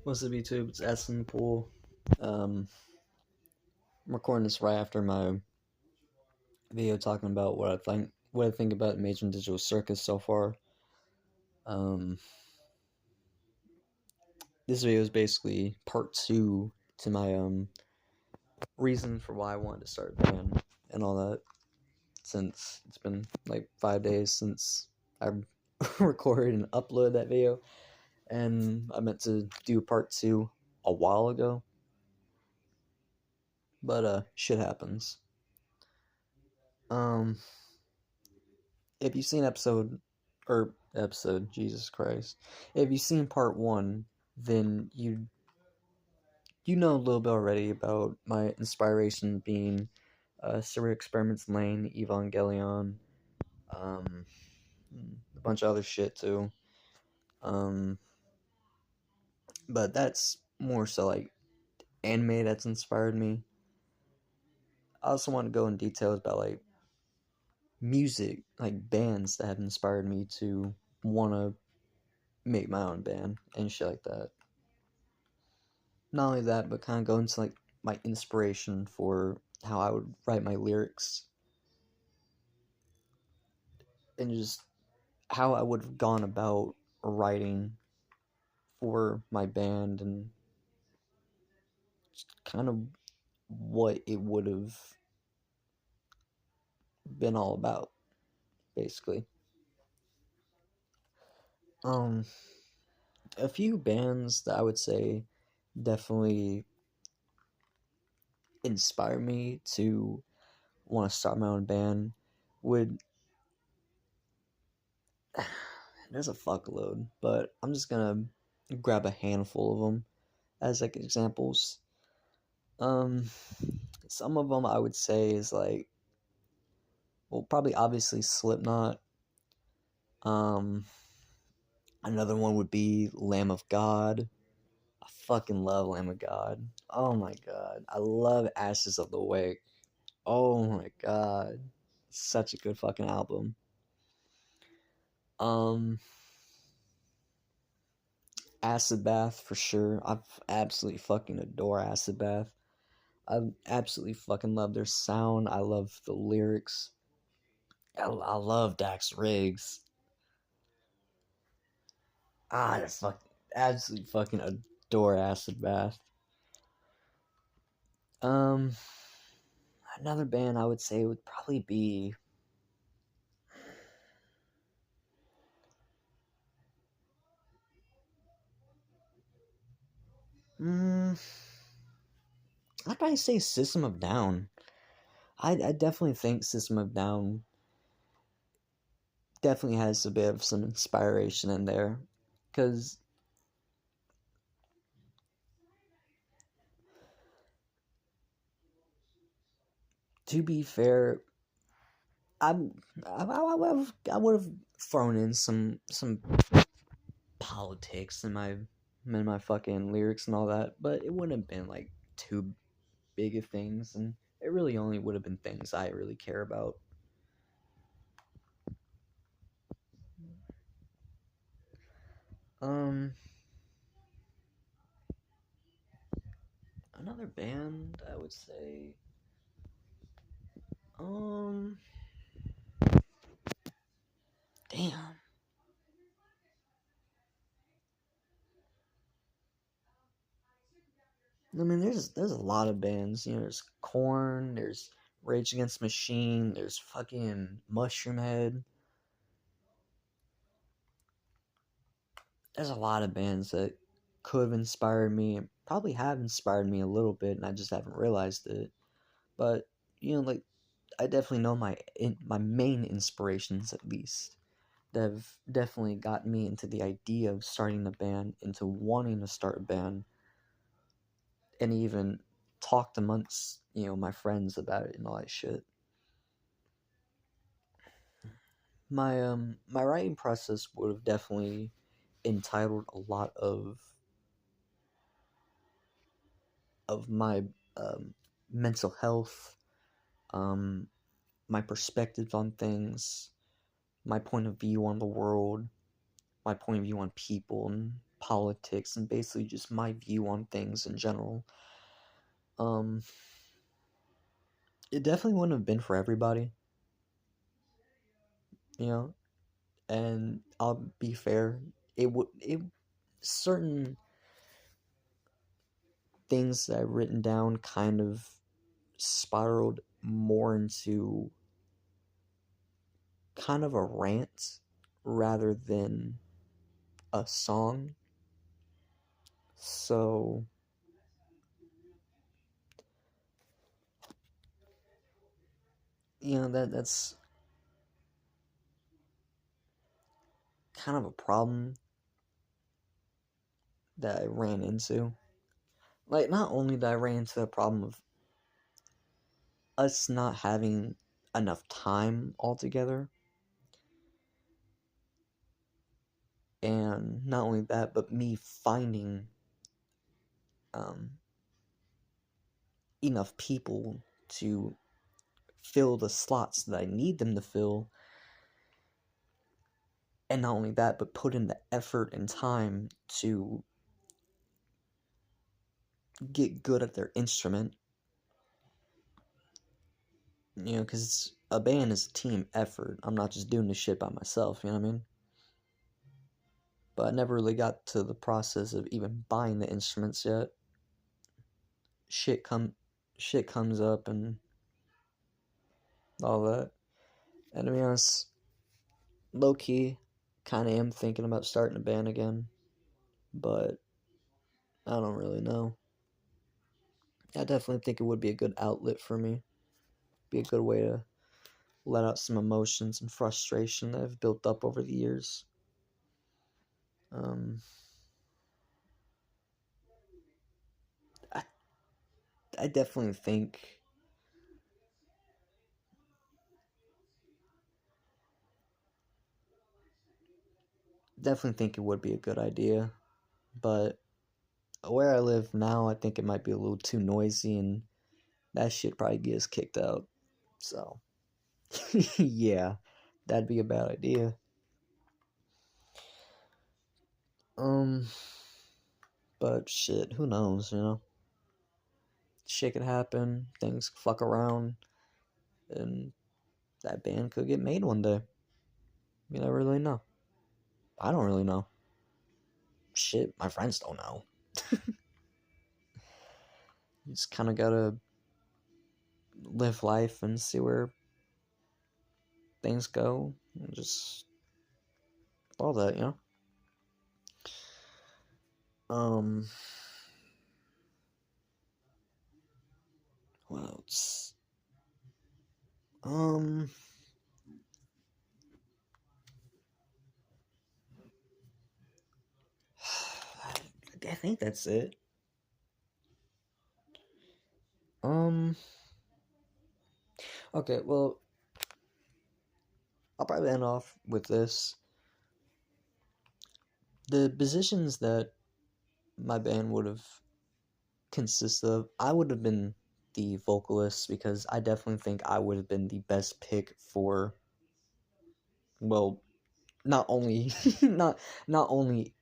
What's up, YouTube? It's Essen Pool. I'm recording this right after my video talking about what I think about Major Digital Circus so far. Um, this video is basically part two to my reason for why I wanted to start a band and all that. Since it's been like 5 days since I recorded and uploaded that video, and I meant to do part two a while ago, but shit happens. Um, if you've seen episode, Jesus Christ, if you've seen part one, then you know a little bit already about my inspiration being Surreal Experiments Lane, Evangelion, um, a bunch of other shit too. Um, but that's more so like anime that's inspired me. I also want to go in details about like music, like bands that have inspired me to want to make my own band and shit like that. Not only that, but kind of go into like my inspiration for how I would write my lyrics and just how I would have gone about writing for my band and just kind of what it would have been all about, basically. Um, a few bands that I would say definitely inspire me to want to start my own band would there's a fuckload, but I'm just gonna grab a handful of them as like examples. Um, some of them I would say is like, well, probably obviously Slipknot. Um, another one would be Lamb of God. I fucking love Lamb of God. Oh my god, I love Ashes of the Wake. Oh my god, such a good fucking album. Um, Acid Bath for sure. I absolutely fucking adore Acid Bath. I absolutely fucking love their sound. I love the lyrics. I love Dax Riggs. I absolutely fucking adore Acid Bath. Um, another band I would say would probably be. Mm, I'd probably say System of Down. I definitely think System of Down definitely has a bit of some inspiration in there, because to be fair, I'm I would have thrown in some politics in my fucking lyrics and all that, but it wouldn't have been like too big of things, and it really only would have been things I really care about. Um, another band I would say, um, damn. I mean, there's a lot of bands. You know, there's Korn, there's Rage Against the Machine, there's fucking Mushroomhead. There's a lot of bands that could have inspired me and probably have inspired me a little bit, and I just haven't realized it. But you know, like I definitely know my main inspirations at least that have definitely gotten me into the idea of starting a band, into wanting to start a band, and even talked amongst my friends about it and all that shit. My writing process would have definitely entitled a lot of my mental health, um, my perspective on things, my point of view on the world, my point of view on people, and politics and basically just my view on things in general. It definitely wouldn't have been for everybody, you know. And I'll be fair, it certain things that I've written down kind of spiraled more into kind of a rant rather than a song. So that's kind of a problem that I ran into. Like, not only did I ran into the problem of us not having enough time altogether, and not only that, but me finding um, enough people to fill the slots that I need them to fill. And not only that, but put in the effort and time to get good at their instrument. Because a band is a team effort. I'm not just doing this shit by myself, you know what I mean? But I never really got to the process of even buying the instruments yet. Shit comes up and all that. And to be honest, low key, kind of am thinking about starting a band again, but I don't really know. I definitely think it would be a good outlet for me. Be a good way to let out some emotions and frustration that have built up over the years. Um, I, I definitely think it would be a good idea, but where I live now, I think it might be a little too noisy, and that shit probably get us kicked out. So, yeah, that'd be a bad idea. Um, but shit, who knows, you know? Shit could happen, things could fuck around, and that band could get made one day. You never really know. I don't really know. Shit, my friends don't know. You just kind of gotta live life and see where things go, and just all that, you know. Um, what else? Um, I think that's it. Um, okay, well, I'll probably end off with this. The positions that my band would have consisted of, I would have been the vocalist because I definitely think I would have been the best pick for, well, not only not only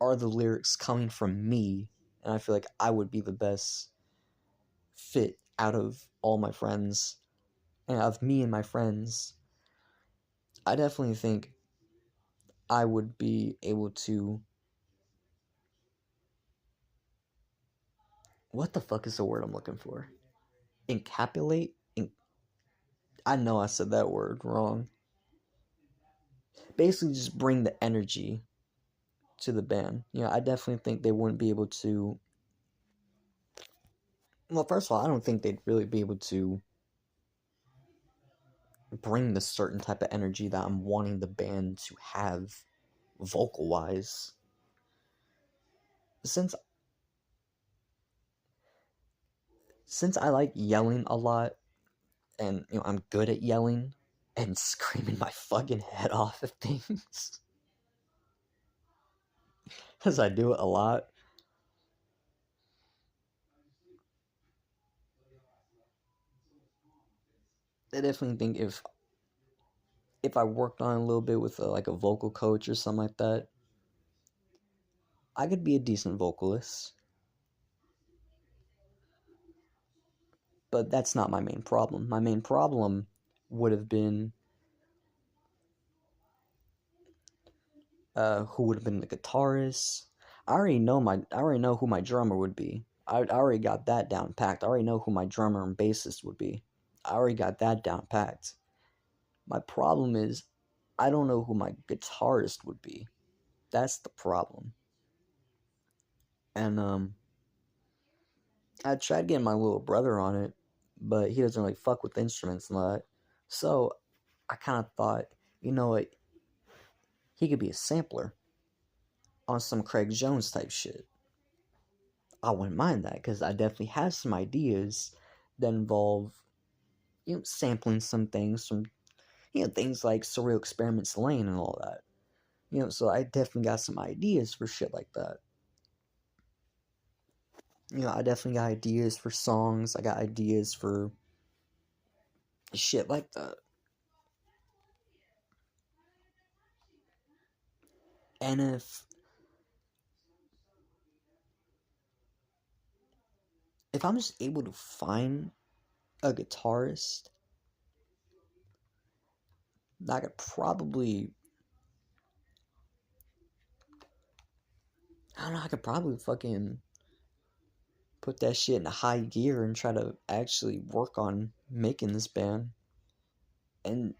are the lyrics coming from me, and I feel like I would be the best fit out of all my friends and out of me and my friends. I definitely think I would be able to, what the fuck is the word I'm looking for? Encapsulate? I know I said that word wrong. Basically, just bring the energy to the band. I definitely think they wouldn't be able to. Well, first of all, I don't think they'd really be able to bring the certain type of energy that I'm wanting the band to have vocal wise. Since I like yelling a lot, and I'm good at yelling and screaming my fucking head off at things, because I do it a lot. I definitely think if I worked on it a little bit with like a vocal coach or something like that, I could be a decent vocalist, but that's not my main problem. My main problem would have been who would have been the guitarist. I already know who my drummer would be. I already got that down packed. I already know who my drummer and bassist would be. I already got that down packed. My problem is I don't know who my guitarist would be. That's the problem. And I tried getting my little brother on it, but he doesn't really fuck with instruments and all that. So I kind of thought, you know what, he could be a sampler on some Craig Jones type shit. I wouldn't mind that because I definitely have some ideas that involve, sampling some things from, things like Surreal Experiments Lane and all that. So I definitely got some ideas for shit like that. I definitely got ideas for songs. I got ideas for shit like that. And if I'm just able to find a guitarist, I could probably, I don't know, I could probably fucking put that shit in a high gear and try to actually work on making this band. And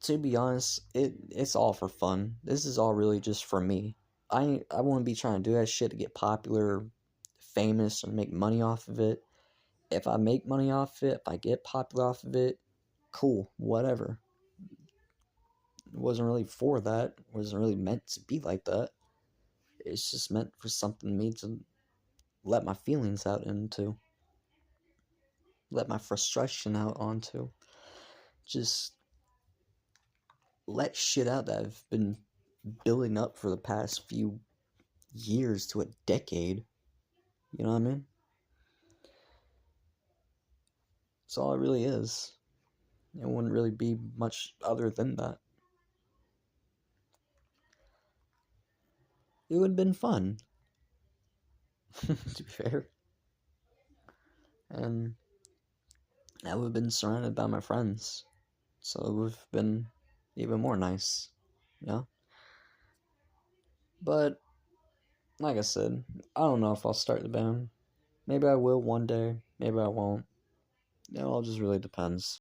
to be honest, it's all for fun. This is all really just for me. I wouldn't be trying to do that shit to get popular, famous, or make money off of it. If I make money off it, if I get popular off of it, cool, whatever. It wasn't really for that. It wasn't really meant to be like that. It's just meant for something me to let my feelings out into. Let my frustration out onto. Just let shit out that I've been building up for the past few years to a decade. You know what I mean? That's all it really is. It wouldn't really be much other than that. It would have been fun, to be fair. And I would have been surrounded by my friends. So it would have been even more nice. Yeah? But, like I said, I don't know if I'll start the band. Maybe I will one day. Maybe I won't. It all just really depends.